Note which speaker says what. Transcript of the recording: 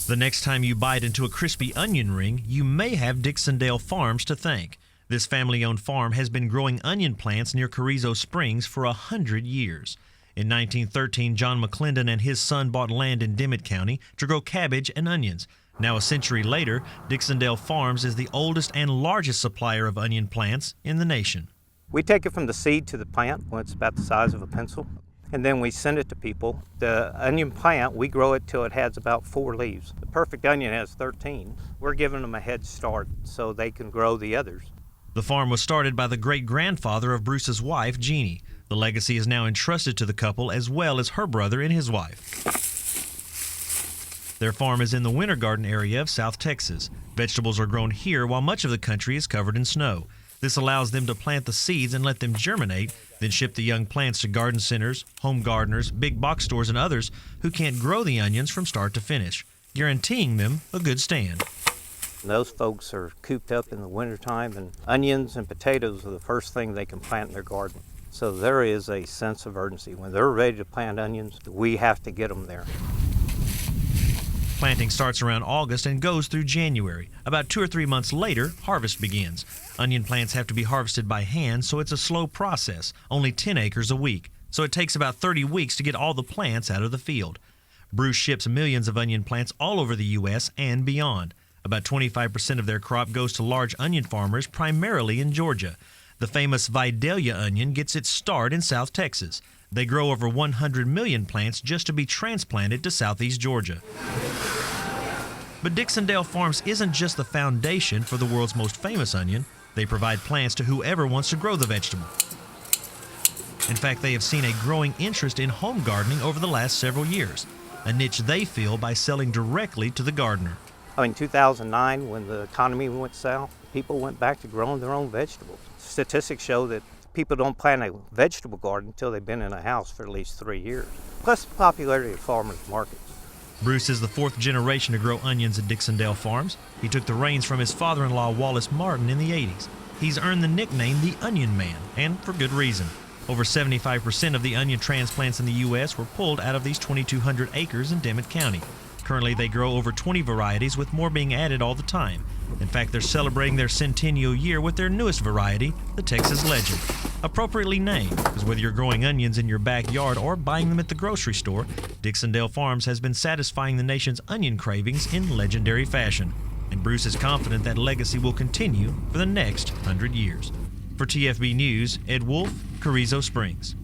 Speaker 1: The next time you bite into a crispy onion ring, you may have Dixondale Farms to thank. This family-owned farm has been growing onion plants near Carrizo Springs for 100 years. In 1913, John McClendon and his son bought land in Dimmitt County to grow cabbage and onions. Now a century later, Dixondale Farms is the oldest and largest supplier of onion plants in the nation.
Speaker 2: We take it from the seed to the plant when it's about the size of a pencil, and then we send it to people. The onion plant, we grow it till it has about 4 leaves. The perfect onion has 13. We're giving them a head start so they can grow the others.
Speaker 1: The farm was started by the great-grandfather of Bruce's wife, Jeannie. The legacy is now entrusted to the couple as well as her brother and his wife. Their farm is in the Winter Garden area of South Texas. Vegetables are grown here while much of the country is covered in snow. This allows them to plant the seeds and let them germinate, then ship the young plants to garden centers, home gardeners, big box stores, and others who can't grow the onions from start to finish, guaranteeing them a good stand.
Speaker 2: Those folks are cooped up in the wintertime, and onions and potatoes are the first thing they can plant in their garden. So there is a sense of urgency. When they're ready to plant onions, we have to get them there.
Speaker 1: Planting starts around August and goes through January. About 2 or 3 months later, harvest begins. Onion plants have to be harvested by hand, so it's a slow process, only 10 acres a week. So it takes about 30 weeks to get all the plants out of the field. Bruce ships millions of onion plants all over the U.S. and beyond. About 25% of their crop goes to large onion farmers, primarily in Georgia. The famous Vidalia onion gets its start in South Texas. They grow over 100 million plants just to be transplanted to southeast Georgia. But Dixondale Farms isn't just the foundation for the world's most famous onion. They provide plants to whoever wants to grow the vegetable. In fact, they have seen a growing interest in home gardening over the last several years, a niche they fill by selling directly to the gardener.
Speaker 2: In 2009, when the economy went south, people went back to growing their own vegetables. Statistics show that people don't plant a vegetable garden until they've been in a house for at least 3 years. Plus the popularity of farmers markets.
Speaker 1: Bruce is the 4th generation to grow onions at Dixondale Farms. He took the reins from his father-in-law, Wallace Martin, in the 80s. He's earned the nickname the Onion Man, and for good reason. Over 75% of the onion transplants in the U.S. were pulled out of these 2,200 acres in Dimmitt County. Currently, they grow over 20 varieties, with more being added all the time. In fact, they're celebrating their Centennial year with their newest variety, the Texas Legend. Appropriately named, because whether you're growing onions in your backyard or buying them at the grocery store, Dixondale Farms has been satisfying the nation's onion cravings in legendary fashion. And Bruce is confident that legacy will continue for the next 100 years. For TFB News, Ed Wolf, Carrizo Springs.